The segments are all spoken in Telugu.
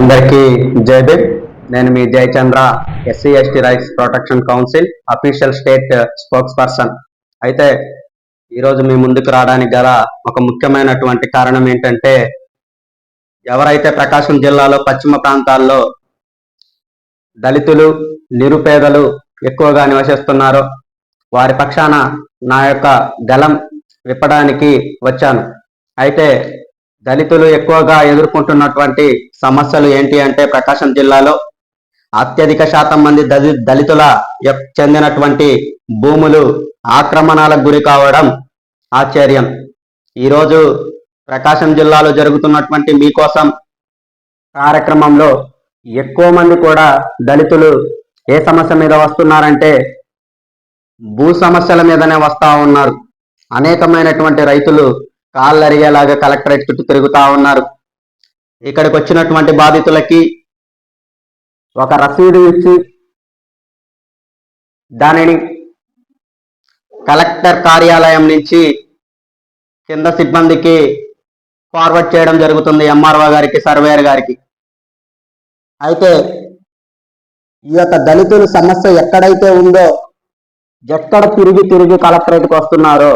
అందరికీ జై భీమ్. నేను మీ Jayachandra, SC ST rights protection council official state spokesperson. అయితే ఈరోజు మీ ముందుకు రావడానికి గల ఒక ముఖ్యమైనటువంటి కారణం ఏంటంటే, ఎవరైతే ప్రకాశం జిల్లాలో పశ్చిమ ప్రాంతాల్లో దళితులు, నిరుపేదలు ఎక్కువగా నివసిస్తున్నారో వారి పక్షాన నా యొక్క గలం విప్పడానికి వచ్చాను. అయితే దళితులు ఎక్కువగా ఎదుర్కొంటున్నటువంటి సమస్యలు ఏంటి అంటే, ప్రకాశం జిల్లాలో అత్యధిక శాతం మంది దళితుల చెందినటువంటి భూములు ఆక్రమణలకు గురి కావడం ఆశ్చర్యం. ఈరోజు ప్రకాశం జిల్లాలో జరుగుతున్నటువంటి మీకోసం కార్యక్రమంలో ఎక్కువ మంది కూడా దళితులు ఏ సమస్య మీద వస్తున్నారంటే, భూ సమస్యల మీదనే వస్తా ఉన్నారు. అనేకమైనటువంటి రైతులు కాళ్ళు అరిగేలాగా కలెక్టరేట్ చుట్టూ తిరుగుతా ఉన్నారు. ఇక్కడికి వచ్చినటువంటి బాధితులకి ఒక రసీదు ఇచ్చి దానిని కలెక్టర్ కార్యాలయం నుంచి కింద సిబ్బందికి ఫార్వర్డ్ చేయడం జరుగుతుంది, ఎంఆర్ఓ గారికి, సర్వేయర్ గారికి. అయితే ఈ యొక్క దళితుల సమస్య ఎక్కడైతే ఉందో, ఎక్కడ తిరిగి కలెక్టరేట్కి వస్తున్నారో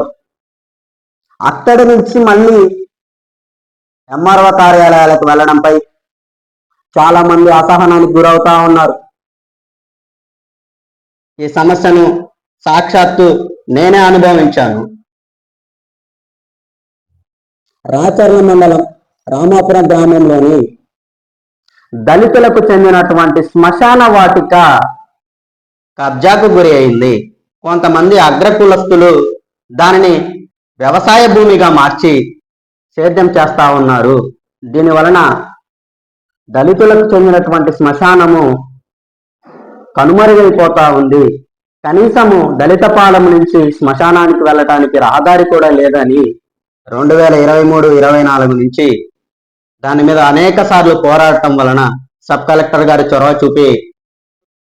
అక్కడి నుంచి మళ్ళీ ఎంఆర్ఓ కార్యాలయాలకు వెళ్ళడంపై చాలా మంది అసహనానికి గురవుతా ఉన్నారు. ఈ సమస్యను సాక్షాత్తు నేనే అనుభవించాను. రాచర్ల మండలం రామాపురం గ్రామంలోని దళితులకు చెందినటువంటి శ్మశాన వాటిక కబ్జాకు గురి అయింది. కొంతమంది అగ్రకులస్తులు దానిని వ్యవసాయ భూమిగా మార్చి సేద్యం చేస్తా ఉన్నారు. దీని వలన దళితులకు చెందినటువంటి శ్మశానము కనుమరుగైపోతా ఉంది. కనీసము దళితపాలెం నుంచి శ్మశానానికి వెళ్ళటానికి రహదారి కూడా లేదని 2023-24 నుంచి దాని మీద అనేక సార్లు పోరాడటం వలన సబ్ కలెక్టర్ గారు చొరవ చూపి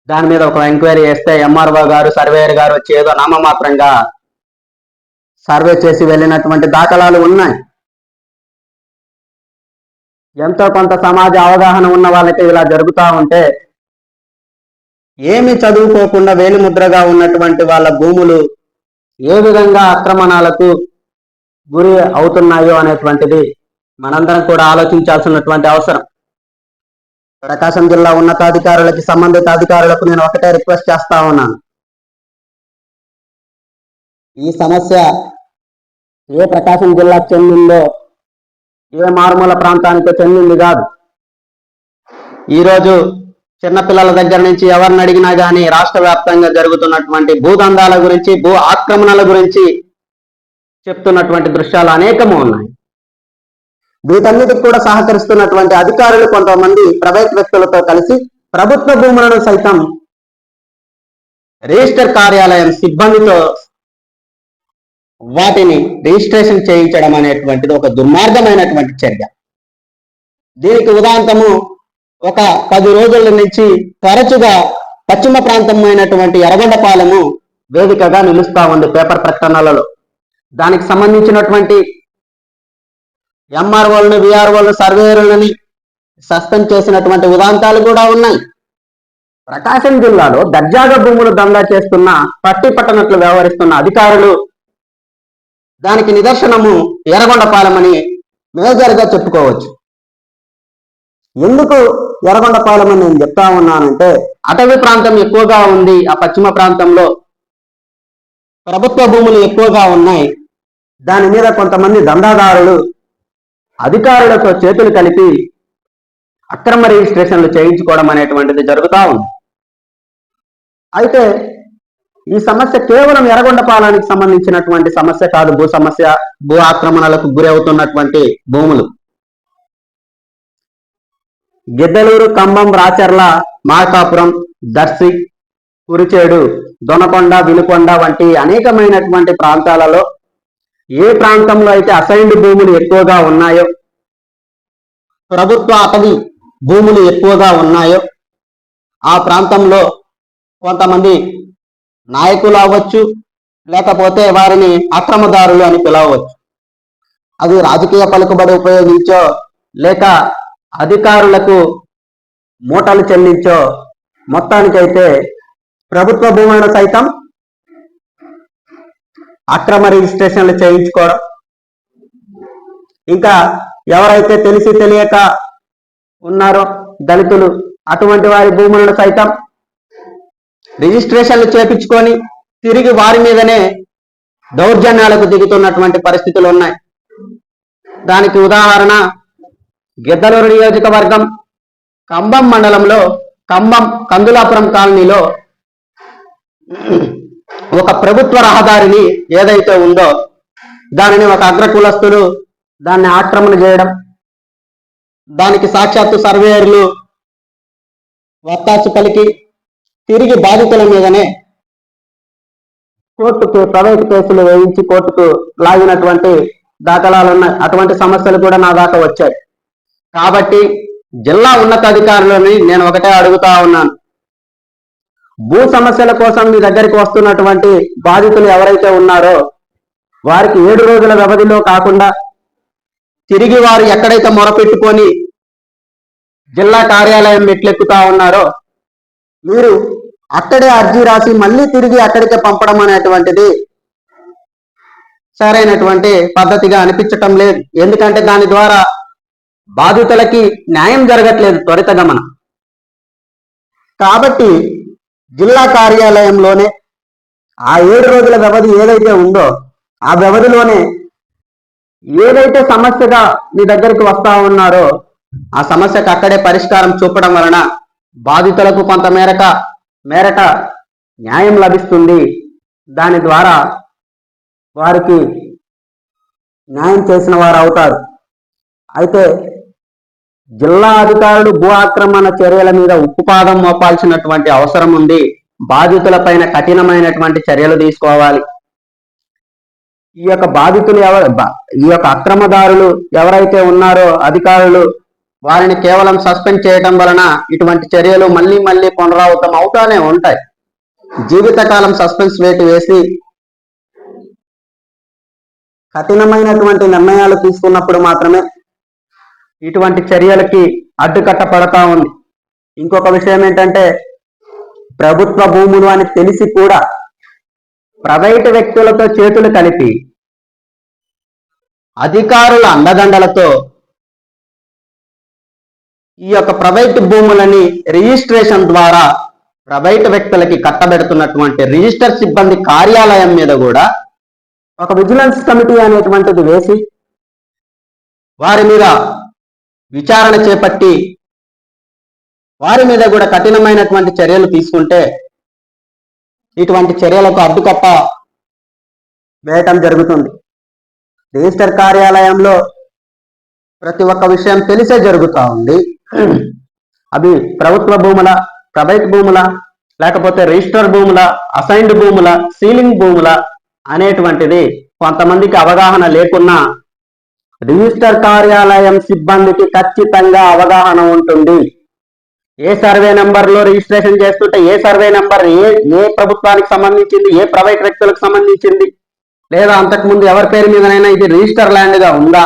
దాని మీద ఒక ఎంక్వైరీ చేస్తే ఎంఆర్ఓ గారు, సర్వేయర్ గారు వచ్చి ఏదో నామమాత్రంగా సర్వే చేసి వెళ్ళినటువంటి దాఖలాలు ఉన్నాయి. ఎంతో కొంత సమాజ అవగాహన ఉన్న వాళ్ళకి ఇలా జరుగుతూ ఉంటే, ఏమి చదువుకోకుండా వేలిముద్రగా ఉన్నటువంటి వాళ్ళ భూములు ఏ విధంగా ఆక్రమణలకు గురి అవుతున్నాయో అనేటువంటిది మనందరం కూడా ఆలోచించాల్సినటువంటి అవసరం. ప్రకాశం జిల్లా ఉన్నతాధికారులకి, సంబంధిత అధికారులకు నేను ఒకటే రిక్వెస్ట్ చేస్తా ఉన్నాను. ఈ సమస్య ఏ ప్రకాశం జిల్లాకు చెందిందో, ఏ మారుమూల ప్రాంతానికి చెందింది కాదు. ఈరోజు చిన్నపిల్లల దగ్గర నుంచి ఎవరిని అడిగినా కానీ రాష్ట్ర వ్యాప్తంగా జరుగుతున్నటువంటి భూదందాల గురించి, భూ ఆక్రమణల గురించి చెప్తున్నటువంటి దృశ్యాలు అనేకము ఉన్నాయి. వీటన్నిటికి కూడా సహకరిస్తున్నటువంటి అధికారులు కొంతమంది ప్రైవేట్ వ్యక్తులతో కలిసి ప్రభుత్వ భూములను సైతం రిజిస్టర్ కార్యాలయం సిబ్బందితో వాటిని రిజిస్ట్రేషన్ చేయించడం అనేటువంటిది ఒక దుర్మార్గమైనటువంటి చర్య. దీనికి ఉదాంతము ఒక 10 రోజుల నుంచి తరచుగా పశ్చిమ ప్రాంతమైనటువంటి ఎర్రగొండపాలెము వేదికగా నిలుస్తా ఉంది పేపర్ ప్రకటనలలో. దానికి సంబంధించినటువంటి ఎంఆర్ఓలను, విఆర్ఓలను, సర్వేయర్లని సస్పెండ్ చేసినటువంటి ఉదాంతాలు కూడా ఉన్నాయి. ప్రకాశం జిల్లాలో దర్జాగా భూములు దందా చేస్తున్న, పట్టి పట్టనట్లు వ్యవహరిస్తున్న అధికారులు దానికి నిదర్శనము ఎర్రగొండపాలెం అని మేజర్గా చెప్పుకోవచ్చు. ఎందుకు ఎర్రగొండపాలెం అని నేను చెప్తా ఉన్నానంటే, అటవీ ప్రాంతం ఎక్కువగా ఉంది. ఆ పశ్చిమ ప్రాంతంలో ప్రభుత్వ భూములు ఎక్కువగా ఉన్నాయి. దాని మీద కొంతమంది దందాదారులు అధికారులతో చేతులు కలిపి అక్రమ రిజిస్ట్రేషన్లు చేయించుకోవడం అనేటువంటిది జరుగుతూ ఉంది. అయితే ఈ సమస్య కేవలం ఎర్రగొండపాలెంకి సంబంధించినటువంటి సమస్య కాదు. భూ సమస్య, భూ ఆక్రమణలకు గురి అవుతున్నటువంటి భూములు గిద్దలూరు, ఖమ్మం, రాచర్ల, మార్కాపురం, దర్శి, కురిచేడు, దొనకొండ, వినుకొండ వంటి అనేకమైనటువంటి ప్రాంతాలలో ఏ ప్రాంతంలో అయితే అసైన్డ్ భూములు ఎక్కువగా ఉన్నాయో, ప్రభుత్వ అటవీ భూములు ఎక్కువగా ఉన్నాయో, ఆ ప్రాంతంలో కొంతమంది నాయకులు అవ్వచ్చు, లేకపోతే వారిని అక్రమదారులు అని పిలవవచ్చు. అది రాజకీయ పలుకుబడి ఉపయోగించో, లేక అధికారులకు మూటలు చెల్లించో మొత్తానికైతే ప్రభుత్వ భూములను సైతం అక్రమ రిజిస్ట్రేషన్లు చేయించుకోవడం, ఇంకా ఎవరైతే తెలిసి తెలియక ఉన్నారో దళితులు అటువంటి వారి భూములను సైతం రిజిస్ట్రేషన్లు చేపించుకొని తిరిగి వారి మీదనే దౌర్జన్యాలకు దిగుతున్నటువంటి పరిస్థితులు ఉన్నాయి. దానికి ఉదాహరణ గిద్దలూరు నియోజకవర్గం కంబం మండలంలో కందులాపురం కాలనీలో ఒక ప్రభుత్వ రహదారిని ఏదైతే ఉందో దానిని ఒక అగ్రకులస్తులు దాన్ని ఆక్రమణ చేయడం, దానికి సాక్షాత్తు సర్వేయర్లు వత్తాసు పలికి తిరిగి బాధితుల మీదనే కోర్టుకు ప్రైవేటు కేసులు వేయించి కోర్టుకు లాగినటువంటి దాఖలాలు ఉన్నాయి. అటువంటి సమస్యలు కూడా నా దాకా వచ్చాయి. కాబట్టి జిల్లా ఉన్నతాధికారులని నేను ఒకటే అడుగుతా ఉన్నాను, భూ సమస్యల కోసం మీ దగ్గరికి వస్తున్నటువంటి బాధితులు ఎవరైతే ఉన్నారో వారికి 7 రోజుల వ్యవధిలో కాకుండా తిరిగి వారు ఎక్కడైతే మొరపెట్టుకొని జిల్లా కార్యాలయం మెట్లెక్కుతా ఉన్నారో మీరు అక్కడే అర్జీ రాసి మళ్ళీ తిరిగి అక్కడికే పంపడం అనేటువంటిది సరైనటువంటి పద్ధతిగా అనిపించటం లేదు. ఎందుకంటే దాని ద్వారా బాధితులకి న్యాయం జరగట్లేదు త్వరితగమనం. కాబట్టి జిల్లా కార్యాలయంలోనే ఆ 7 రోజుల వ్యవధి ఏదైతే ఉందో ఆ వ్యవధిలోనే ఏదైతే సమస్యగా మీ దగ్గరికి వస్తా ఉన్నారో ఆ సమస్యకు అక్కడే పరిష్కారం చూపడం వలన బాధితులకు కొంత మేరట న్యాయం లభిస్తుంది. దాని ద్వారా వారికి న్యాయం చేసిన వారు అవుతారు. అయితే జిల్లా అధికారులు భూ ఆక్రమణ చర్యల మీద ఉక్కుపాదం మోపాల్సినటువంటి అవసరం ఉంది. బాధితులపైన కఠినమైనటువంటి చర్యలు తీసుకోవాలి. ఈ యొక్క బాధితులు ఈ యొక్క అక్రమదారులు ఎవరైతే ఉన్నారో అధికారులు వారిని కేవలం సస్పెండ్ చేయడం వలన ఇటువంటి చర్యలు మళ్ళీ మళ్ళీ పునరావృతం అవుతానే ఉంటాయి. జీవితకాలం సస్పెన్స్ వేటు వేసి కఠినమైనటువంటి నిర్ణయాలు తీసుకున్నప్పుడు మాత్రమే ఇటువంటి చర్యలకి అడ్డుకట్ట పడతా ఉంది. ఇంకొక విషయం ఏంటంటే ప్రభుత్వ భూములు అని తెలిసి కూడా ప్రైవేటు వ్యక్తులతో చేతులు కలిపి అధికారుల అండదండలతో ఈ యొక్క ప్రైవేటు భూములని రిజిస్ట్రేషన్ ద్వారా ప్రైవేటు వ్యక్తులకి కట్టబెడుతున్నటువంటి రిజిస్టర్ సిబ్బంది కార్యాలయం మీద కూడా ఒక విజిలెన్స్ కమిటీ అనేటువంటిది వేసి వారి మీద విచారణ చేపట్టి వారి మీద కూడా కఠినమైనటువంటి చర్యలు తీసుకుంటే ఇటువంటి చర్యలకు అడ్డుకట్ట వేయటం జరుగుతుంది. రిజిస్టర్ కార్యాలయంలో ప్రతి ఒక్క విషయం తెలిసే జరుగుతూ ఉంది. అవి ప్రభుత్వ భూముల, ప్రైవేట్ భూముల, లేకపోతే రిజిస్టర్ భూముల, అసైన్డ్ భూముల, సీలింగ్ భూముల అనేటువంటిది కొంతమందికి అవగాహన లేకున్నా రిజిస్టర్ కార్యాలయం సిబ్బందికి ఖచ్చితంగా అవగాహన ఉంటుంది. ఏ సర్వే నెంబర్లో రిజిస్ట్రేషన్ చేస్తుంటే ఏ సర్వే నెంబర్ ఏ ప్రభుత్వానికి సంబంధించింది, ఏ ప్రైవేట్ వ్యక్తులకు సంబంధించింది, లేదా అంతకుముందు ఎవరి పేరు మీదనైనా ఇది రిజిస్టర్ ల్యాండ్గా ఉందా,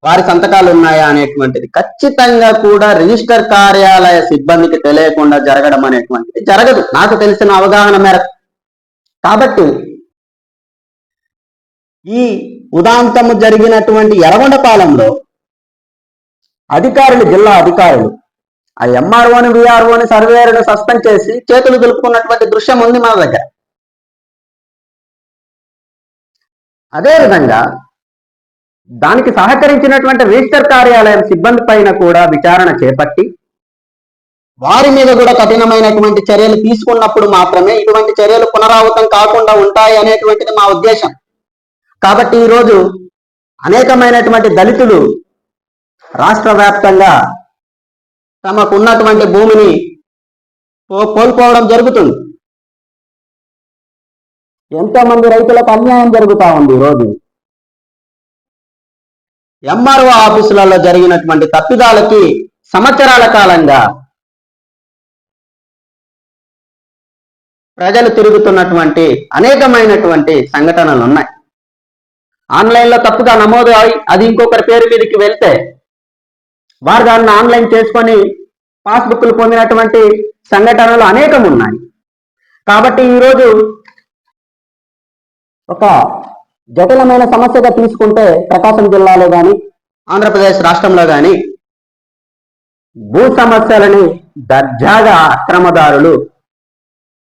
వారి సంతకాలు ఉన్నాయా అనేటువంటిది ఖచ్చితంగా కూడా రిజిస్టర్ కార్యాలయ సిబ్బందికి తెలియకుండా జరగడం అనేటువంటిది జరగదు, నాకు తెలిసిన అవగాహన మేరకు. కాబట్టి ఈ ఉదాంతము జరిగినటువంటి ఎర్రగొండపాలెంలో అధికారులు, జిల్లా అధికారులు ఆ ఎంఆర్ఓని, విఆర్ఓని, సర్వేయర్ను సస్పెండ్ చేసి చేతులు దులుపుకున్నటువంటి దృశ్యం ఉంది మన దగ్గర. అదేవిధంగా దానికి సహకరించినటువంటి రిజిస్టర్ కార్యాలయం సిబ్బంది పైన కూడా విచారణ చేపట్టి వారి మీద కూడా కఠినమైనటువంటి చర్యలు తీసుకున్నప్పుడు మాత్రమే ఇటువంటి చర్యలు పునరావృతం కాకుండా ఉంటాయి అనేటువంటిది మా ఉద్దేశం. కాబట్టి ఈరోజు అనేకమైనటువంటి దళితులు రాష్ట్ర వ్యాప్తంగా తమకు ఉన్నటువంటి భూమిని కోల్పోవడం జరుగుతుంది. ఎంతో మంది రైతులకు అన్యాయం జరుగుతూ ఉంది. ఈరోజు ఎంఆర్ఓ ఆఫీసులలో జరిగినటువంటి తప్పిదాలకి సంవత్సరాల కాలంగా ప్రజలు తిరుగుతున్నటువంటి అనేకమైనటువంటి సంఘటనలు ఉన్నాయి. ఆన్లైన్లో తప్పుగా నమోదు అయి అది ఇంకొకరి పేరు మీదకి వెళ్తే వారు దాన్ని ఆన్లైన్ చేసుకొని పాస్బుక్లు పొందినటువంటి సంఘటనలు అనేకం ఉన్నాయి. కాబట్టి ఈరోజు ఒక జటిలమైన సమస్యగా తీసుకుంటే ప్రకాశం జిల్లాలో కానీ ఆంధ్రప్రదేశ్ రాష్ట్రంలో కానీ భూ సమస్యలని దర్జాగా అక్రమదారులు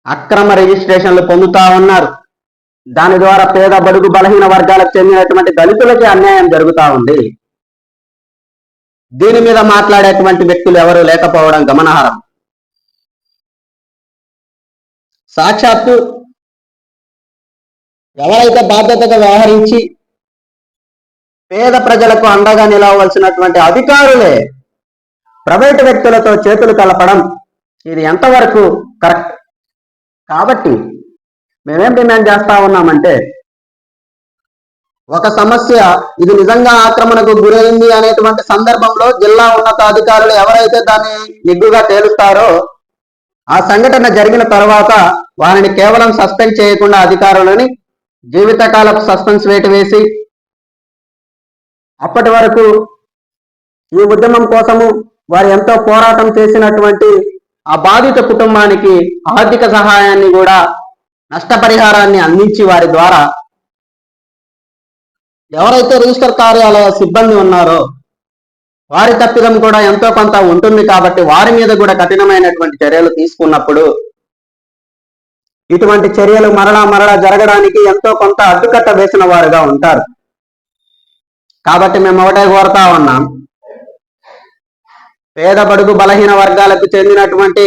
అక్రమ రిజిస్ట్రేషన్లు పొందుతా ఉన్నారు. దాని ద్వారా పేద బడుగు బలహీన వర్గాలకు చెందినటువంటి దళితులకి అన్యాయం జరుగుతూ ఉంది. దీని మీద మాట్లాడేటువంటి వ్యక్తులు ఎవరు లేకపోవడం గమనార్హం. సాక్షాత్తు ఎవరైతే బాధ్యతగా వ్యవహరించి పేద ప్రజలకు అండగా నిలవవలసినటువంటి అధికారులే ప్రైవేటు వ్యక్తులతో చేతులు కలపడం ఇది ఎంతవరకు కరెక్ట్? కాబట్టి మేమేం డిమాండ్ చేస్తా ఉన్నామంటే, ఒక సమస్య ఇది నిజంగా ఆక్రమణకు గురైంది అనేటువంటి సందర్భంలో జిల్లా ఉన్నతాధికారులు ఎవరైతే దాన్ని నిగ్గుగా తేలుస్తారో ఆ సంఘటన జరిగిన తర్వాత వారిని కేవలం సస్పెండ్ చేయకుండా అధికారులని జీవితకాలపు సస్పెన్స్ వేటు వేసి అప్పటి వరకు ఈ ఉద్యమం కోసము వారు ఎంతో పోరాటం చేసినటువంటి ఆ బాధిత కుటుంబానికి ఆర్థిక సహాయాన్ని కూడా నష్టపరిహారాన్ని అందించి వారి ద్వారా ఎవరైతే రిజిస్టర్ కార్యాలయ సిబ్బంది ఉన్నారో వారి తప్పిదం కూడా ఎంతో కొంత ఉంటుంది. కాబట్టి వారి మీద కూడా కఠినమైనటువంటి చర్యలు తీసుకున్నప్పుడు ఇటువంటి చర్యలు మరలా జరగడానికి ఎంతో కొంత అడ్డుకట్ట వేసిన వారుగా ఉంటారు. కాబట్టి మేము ఒకటే కోరుతా ఉన్నాం, పేద బడుగు బలహీన వర్గాలకు చెందినటువంటి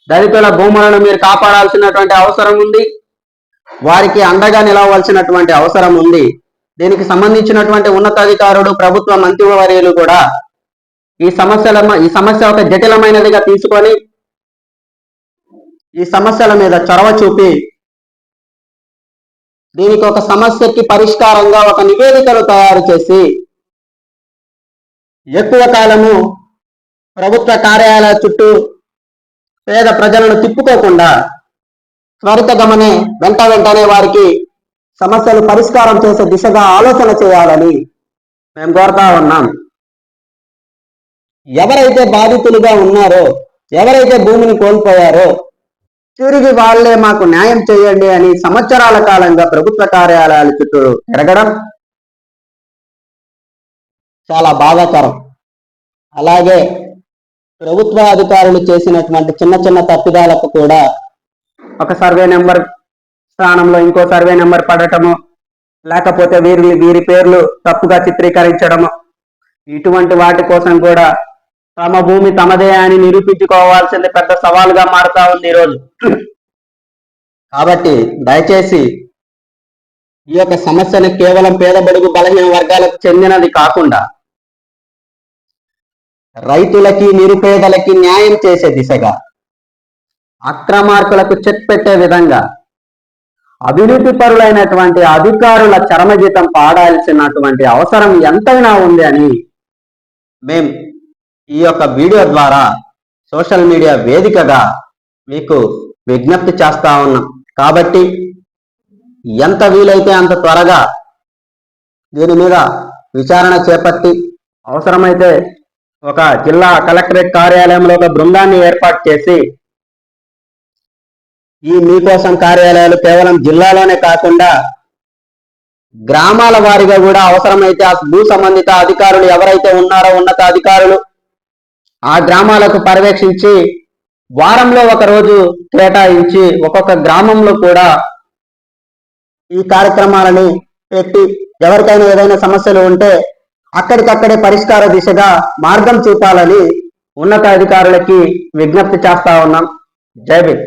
దళితుల భూములను మీరు కాపాడాల్సినటువంటి అవసరం ఉంది. వారికి అండగా నిలవలసినటువంటి అవసరం ఉంది. దీనికి సంబంధించినటువంటి ఉన్నతాధికారులు ప్రభుత్వ మంత్రివర్యులు కూడా ఈ సమస్య ఒక జటిలమైనదిగా తీసుకొని ఈ సమస్యల మీద చొరవ చూపి దీనికి ఒక సమస్యకి పరిష్కారంగా ఒక నివేదికను తయారు చేసి ఎక్కువ కాలము ప్రభుత్వ కార్యాలయాల చుట్టూ పేద ప్రజలను తిప్పుకోకుండా త్వరితగమనే వెంటనే వారికి సమస్యలు పరిష్కారం చేసే దిశగా ఆలోచన చేయాలని మేము కోరుతా ఉన్నాం. ఎవరైతే బాధితులుగా ఉన్నారో, ఎవరైతే భూమిని కోల్పోయారో తిరిగి వాళ్లే మాకు న్యాయం చేయండి అని సంవత్సరాల కాలంగా ప్రభుత్వ కార్యాలయాల చుట్టూ తిరగడం చాలా బాధాకరం. అలాగే ప్రభుత్వ అధికారులు చేసినటువంటి చిన్న తప్పిదాలకు కూడా ఒక సర్వే నెంబర్ స్థానంలో ఇంకో సర్వే నెంబర్ పడటము, లేకపోతే వీరి పేర్లు తప్పుగా చిత్రీకరించడము, ఇటువంటి వాటి కోసం కూడా తమ భూమి తమదే అని నిరూపించుకోవాల్సింది పెద్ద సవాలుగా మారుతా ఉంది ఈరోజు. కాబట్టి దయచేసి ఈ యొక్క సమస్యను కేవలం పేద బడుగు బలహీన వర్గాలకు చెందినది కాకుండా రైతులకి నిరుపేదలకి న్యాయం చేసే దిశగా, అక్రమార్కులకు చెక్ పెట్టే విధంగా అవినీతి పరులైనటువంటి అధికారుల చరమగీతం పాడాల్సినటువంటి అవసరం ఎంతైనా ఉంది అని మేం ఈ యొక్క వీడియో ద్వారా సోషల్ మీడియా వేదికగా మీకు విజ్ఞప్తి చేస్తా ఉన్నాం. కాబట్టి ఎంత వీలైతే అంత త్వరగా దీని మీద విచారణ చేపట్టి అవసరమైతే ఒక జిల్లా కలెక్టరేట్ కార్యాలయంలో ఒక బృందాన్ని ఏర్పాటు చేసి ఈ మీకోసం కార్యాలయాలు కేవలం జిల్లాలోనే కాకుండా గ్రామాల వారీగా కూడా అవసరమైతే ఆ భూ సంబంధిత అధికారులు ఎవరైతే ఉన్నారో ఉన్నత అధికారులు ఆ గ్రామాలకు పర్యవేక్షించి వారంలో ఒక రోజు కేటాయించి ఒక్కొక్క గ్రామంలో కూడా ఈ కార్యక్రమాలని పెట్టి ఎవరికైనా ఏదైనా సమస్యలు ఉంటే అక్కడికక్కడే పరిష్కార దిశగా మార్గం చూపాలని ఉన్నత అధికారులకి విజ్ఞప్తి చేస్తా ఉన్నాం. జై భీమ్.